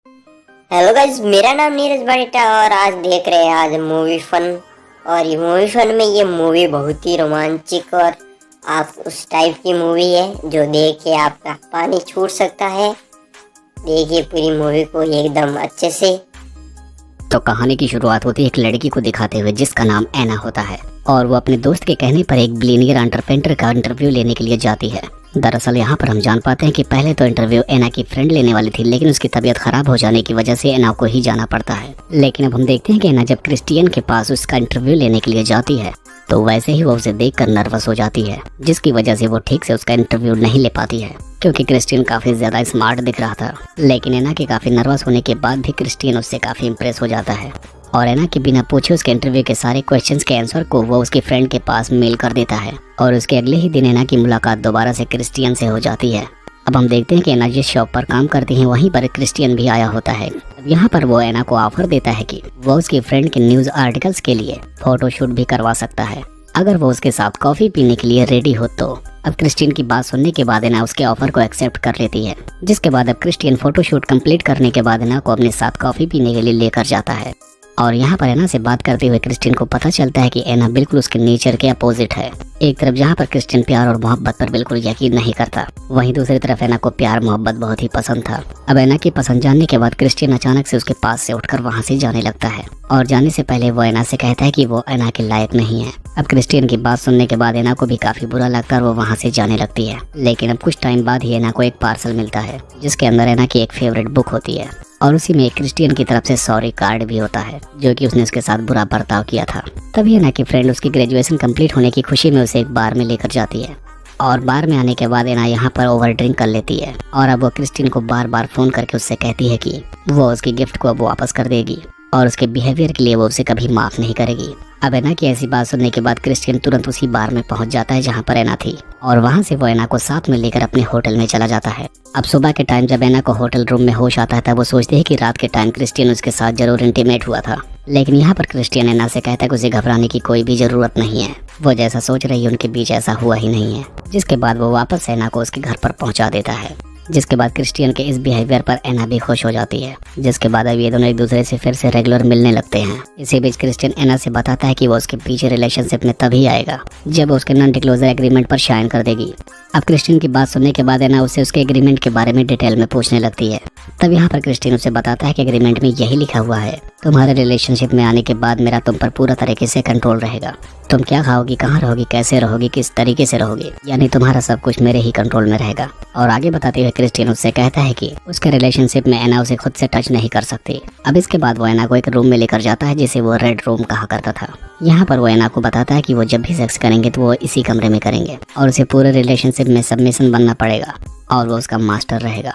Hello guys, मेरा नाम नीरज बड़ेटा और आज देख रहे हैं आज मूवी फन। और ये मूवी फन में ये मूवी बहुत ही रोमांचक और आप उस टाइप की मूवी है जो देख के आपका पानी छूट सकता है। देखिए पूरी मूवी को एकदम अच्छे से। तो कहानी की शुरुआत होती है एक लड़की को दिखाते हुए जिसका नाम ऐना होता है और वो अपने दोस्त के कहने पर एक बिलियनियर एंटरप्रेन्योर का इंटरव्यू लेने के लिए जाती है। दरअसल यहाँ पर हम जान पाते हैं कि पहले तो इंटरव्यू ऐना की फ्रेंड लेने वाली थी, लेकिन उसकी तबीयत खराब हो जाने की वजह से ऐना को ही जाना पड़ता है। लेकिन अब हम देखते हैं कि ऐना जब क्रिस्टियन के पास उसका इंटरव्यू लेने के लिए जाती है तो वैसे ही वो उसे देखकर नर्वस हो जाती है, जिसकी वजह से वो ठीक से उसका इंटरव्यू नहीं ले पाती है क्योंकि क्रिस्टियन काफी ज्यादा स्मार्ट दिख रहा था। लेकिन ऐना के काफी नर्वस होने के बाद भी क्रिस्टियन उससे काफी इम्प्रेस हो जाता है और ऐना के बिना पूछे उसके इंटरव्यू के सारे क्वेश्चंस के आंसर को वो उसकी फ्रेंड के पास मेल कर देता है और उसके अगले ही दिन ऐना की मुलाकात दोबारा से क्रिस्टियन से हो जाती है। अब हम देखते हैं कि ऐना जिस शॉप पर काम करती है वहीं पर क्रिस्टियन भी आया होता है। अब यहाँ पर वो ऐना को ऑफर देता है कि वो उसकी फ्रेंड के न्यूज आर्टिकल्स के लिए फोटोशूट भी करवा सकता है अगर वो उसके साथ कॉफी पीने के लिए रेडी हो तो। अब क्रिस्टियन की बात सुनने के बाद ऐना उसके ऑफर को एक्सेप्ट कर लेती है, जिसके बाद अब क्रिस्टियन फोटोशूट कंप्लीट करने के बाद ऐना को अपने साथ कॉफी पीने के लिए लेकर जाता है। और यहाँ पर ऐना से बात करते हुए क्रिस्टियन को पता चलता है कि ऐना बिल्कुल उसके नेचर के अपोजिट है। एक तरफ जहाँ पर क्रिस्टियन प्यार और मोहब्बत पर बिल्कुल यकीन नहीं करता, वहीं दूसरी तरफ ऐना को प्यार मोहब्बत बहुत ही पसंद था। अब ऐना की पसंद जानने के बाद क्रिस्टियन अचानक से उसके पास से उठकर वहाँ से जाने लगता है और जाने से पहले वो ऐना से कहता है कि वो ऐना के लायक नहीं है। अब क्रिस्टियन की बात सुनने के बाद ऐना को भी काफी बुरा लगता है और वो वहाँ से जाने लगती है। लेकिन अब कुछ टाइम बाद ही ऐना को एक पार्सल मिलता है जिसके अंदर ऐना की एक फेवरेट बुक होती है और उसी में एक क्रिस्टियन की तरफ से सॉरी कार्ड भी होता है जो कि उसने उसके साथ बुरा बर्ताव किया था। तभी ऐना की फ्रेंड उसकी ग्रेजुएशन कंप्लीट होने की खुशी में उसे एक बार में लेकर जाती है और बार में आने के बाद ऐना यहाँ पर ओवर ड्रिंक कर लेती है और अब वो क्रिस्टियन को बार बार फोन करके उससे कहती है कि वो उसकी गिफ्ट को अब वापस कर देगी और उसके बिहेवियर के लिए वो उसे कभी माफ नहीं करेगी। अब ऐना की ऐसी बात सुनने के बाद क्रिस्टियन तुरंत उसी बार में पहुंच जाता है जहां पर ऐना थी और वहां से वो ऐना को साथ में लेकर अपने होटल में चला जाता है। अब सुबह के टाइम जब ऐना को होटल रूम में होश आता है तब वो सोचती है कि रात के टाइम क्रिस्टियन उसके साथ जरूर इंटीमेट हुआ था। लेकिन यहाँ पर क्रिस्टियन ऐना से कहता है कि उसे घबराने की कोई भी जरूरत नहीं है, वो जैसा सोच रही है उनके बीच ऐसा हुआ ही नहीं है। जिसके बाद वो वापस ऐना को उसके घर पर पहुंचा देता है, जिसके बाद क्रिस्टियन के इस बिहेवियर पर ऐना भी खुश हो जाती है। जिसके बाद अब ये दोनों एक दूसरे से फिर से रेगुलर मिलने लगते हैं। इसी बीच क्रिस्टियन ऐना से बताता है कि वो उसके पीछे रिलेशनशिप में तभी आएगा जब वो उसके नॉन डिस्क्लोजर एग्रीमेंट पर साइन कर देगी। अब क्रिस्टियन की बात सुनने के बाद ऐना उससे उसके एग्रीमेंट के बारे में डिटेल में पूछने लगती है। तब यहाँ पर क्रिस्टियन उसे बताता है कि एग्रीमेंट में यही लिखा हुआ है, तुम्हारे रिलेशनशिप में आने के बाद मेरा तुम पर पूरा तरीके से कंट्रोल रहेगा। तुम क्या खाओगी, कहाँ रहोगी, कैसे रहोगी, किस तरीके से रहोगी, यानी तुम्हारा सब कुछ मेरे ही कंट्रोल में रहेगा। और आगे बताते हुए क्रिस्टियन उससे कहता है कि उसके रिलेशनशिप में ऐना उसे खुद से टच नहीं कर सकती। अब इसके बाद वो ऐना को एक रूम में लेकर जाता है जिसे वो रेड रूम कहा करता था। यहाँ पर वो ऐना को बताता है कि वो जब भी सेक्स करेंगे तो वो इसी कमरे में करेंगे और उसे पूरे रिलेशनशिप में सबमिशन बनना पड़ेगा और वो उसका मास्टर रहेगा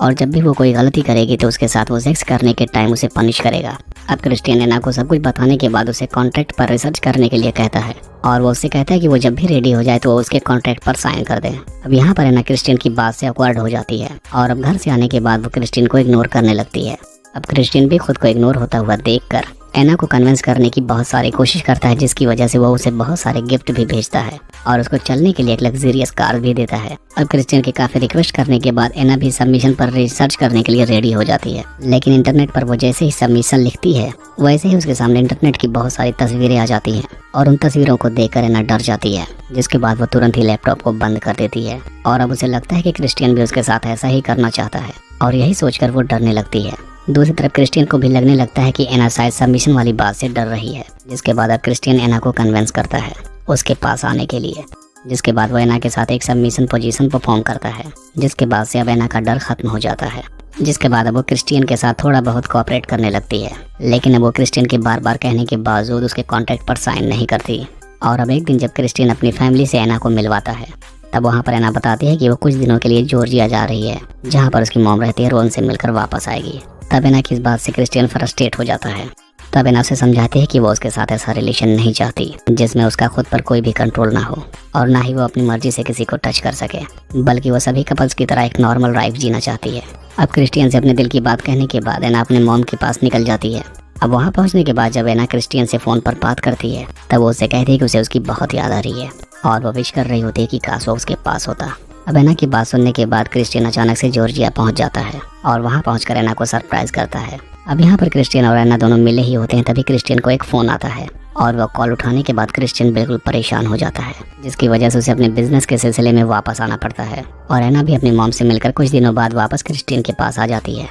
और जब भी वो कोई गलती करेगी तो उसके साथ वो सेक्स करने के टाइम उसे पनिश करेगा। अब क्रिस्टियन ऐना को सब कुछ बताने के बाद उसे कॉन्ट्रैक्ट पर रिसर्च करने के लिए कहता है और वो उससे कहता है कि वो जब भी रेडी हो जाए तो वो उसके कॉन्ट्रैक्ट पर साइन कर दे। अब यहाँ पर ऐना क्रिस्टियन की बात से अक्वर्ड हो जाती है और अब घर से आने के बाद वो क्रिस्टियन को इग्नोर करने लगती है। अब क्रिस्टियन भी खुद को इग्नोर होता हुआ देखकर ऐना को कन्विंस करने की बहुत सारी कोशिश करता है, जिसकी वजह से वो उसे बहुत सारे गिफ्ट भी भेजता है और उसको चलने के लिए एक लग्जरियस कार भी देता है। अब क्रिस्टियन के काफी रिक्वेस्ट करने के बाद ऐना भी सबमिशन पर रिसर्च करने के लिए रेडी हो जाती है। लेकिन इंटरनेट पर वो जैसे ही सबमिशन लिखती है वैसे ही उसके सामने इंटरनेट की बहुत सारी तस्वीरें आ जाती हैं और उन तस्वीरों को देखकर ऐना डर जाती है, जिसके बाद वो तुरंत ही लैपटॉप को बंद कर देती है और अब उसे लगता है कि क्रिस्टियन भी उसके साथ ऐसा ही करना चाहता है और यही सोचकर वो डरने लगती है। दूसरी तरफ क्रिस्टियन को भी लगने लगता है कि ऐना शायद सबमिशन वाली बात से डर रही है। जिसके बाद अब क्रिस्टियन ऐना को कन्विंस करता है उसके पास आने के लिए, जिसके बाद वो ऐना के साथ एक सबमिशन पोजीशन परफॉर्म करता है, जिसके बाद से अब ऐना का डर खत्म हो जाता है। जिसके बाद अब वो क्रिस्टियन के साथ थोड़ा बहुत कोऑपरेट करने लगती है, लेकिन अब वो क्रिस्टियन के बार बार कहने के बावजूद उसके कॉन्ट्रैक्ट पर साइन नहीं करती। और अब एक दिन जब क्रिस्टियन अपनी फैमिली से ऐना को मिलवाता है तब वहाँ पर ऐना बताती है कि वो कुछ दिनों के लिए जॉर्जिया जा रही है जहाँ पर उसकी मॉम रहती है और उनसे मिलकर वापस आएगी। तब ऐना की इस बात से क्रिस्टियन फ्रस्ट्रेट हो जाता है। तब ऐना उसे समझाती है कि वो उसके साथ ऐसा रिलेशन नहीं चाहती जिसमें उसका खुद पर कोई भी कंट्रोल ना हो और ना ही वो अपनी मर्जी से किसी को टच कर सके, बल्कि वो सभी कपल्स की तरह एक नॉर्मल लाइफ जीना चाहती है। अब क्रिस्टियन से अपने दिल की बात कहने के बाद ऐना अपने मॉम के पास निकल जाती है। अब वहाँ पहुँचने के बाद जब ऐना क्रिस्टियन से फोन पर बात करती है तब वो उससे कहती है कि उसे उसकी बहुत याद आ रही है और वो विश कर रही होती है कि काश वो उसके पास होता। अब ऐना की बात सुनने के बाद क्रिस्टियन अचानक से जॉर्जिया पहुंच जाता है और वहाँ पहुंचकर एना को सरप्राइज करता है। अब यहाँ पर क्रिस्टियन और एना दोनों मिले ही होते हैं, तभी क्रिस्टियन को एक फ़ोन आता है और वह कॉल उठाने के बाद क्रिस्टियन बिल्कुल परेशान हो जाता है, जिसकी वजह से उसे अपने बिजनेस के सिलसिले में वापस आना पड़ता है। और एना भी अपनी मॉम से मिलकर कुछ दिनों बाद वापस क्रिस्टियन के पास आ जाती है।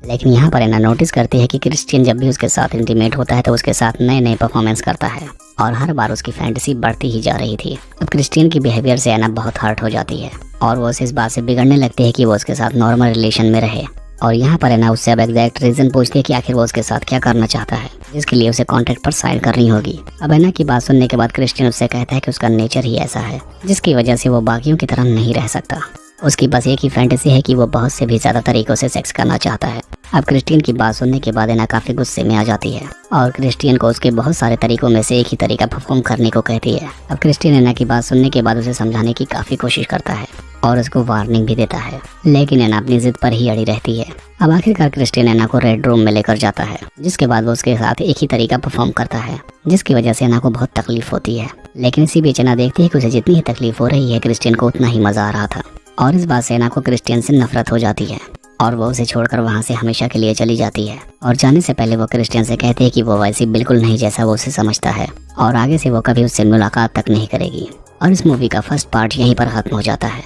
लेकिन यहाँ पर एना नोटिस करती है कि क्रिस्टियन जब भी उसके साथ इंटीमेट होता है तो उसके साथ नए नए परफॉर्मेंस करता है और हर बार उसकी फैंटेसी बढ़ती ही जा रही थी। अब क्रिस्टियन की बिहेवियर से एना बहुत हर्ट हो जाती है और वो उसे इस बात से बिगड़ने लगती है कि वो उसके साथ नॉर्मल रिलेशन में रहे। और यहाँ पर एना उससे अब एग्जैक्ट रीजन पूछती है कि आखिर वो उसके साथ क्या करना चाहता है, जिसके लिए उसे कॉन्ट्रैक्ट पर साइन करनी होगी। अब एना की बात सुनने के बाद क्रिस्टियन उससे कहता है कि उसका नेचर ही ऐसा है जिसकी वजह से वो बाकियों की तरह नहीं रह सकता। उसकी बस एक ही फैंटेसी है कि वो बहुत से भी ज्यादा तरीकों से सेक्स करना चाहता है। अब क्रिस्टियन की बात सुनने के बाद एना काफी गुस्से में आ जाती है और क्रिस्टियन को उसके बहुत सारे तरीकों में से एक ही तरीका परफॉर्म करने को कहती है। अब क्रिस्टियन एना की बात सुनने के बाद उसे समझाने की काफी कोशिश करता है और उसको वार्निंग भी देता है, लेकिन एना अपनी जिद पर ही अड़ी रहती है। अब आखिरकार क्रिस्टियन एना को रेड रूम में लेकर जाता है, जिसके बाद वो उसके साथ एक ही तरीका परफॉर्म करता है, जिसकी वजह से एना को बहुत तकलीफ होती है। लेकिन इसी बीच एना देखती है कि उसे जितनी ही तकलीफ हो रही है क्रिस्टियन को उतना ही मजा आ रहा था। और इस बात से एना को क्रिस्टियन से नफरत हो जाती है और वो उसे छोड़कर वहाँ से हमेशा के लिए चली जाती है। और जाने से पहले वो क्रिस्टियन से कहती है कि वो वैसी बिल्कुल नहीं जैसा वो उसे समझता है और आगे से वो कभी उससे मुलाकात तक नहीं करेगी। और इस मूवी का फर्स्ट पार्ट यहीं पर खत्म हो जाता है।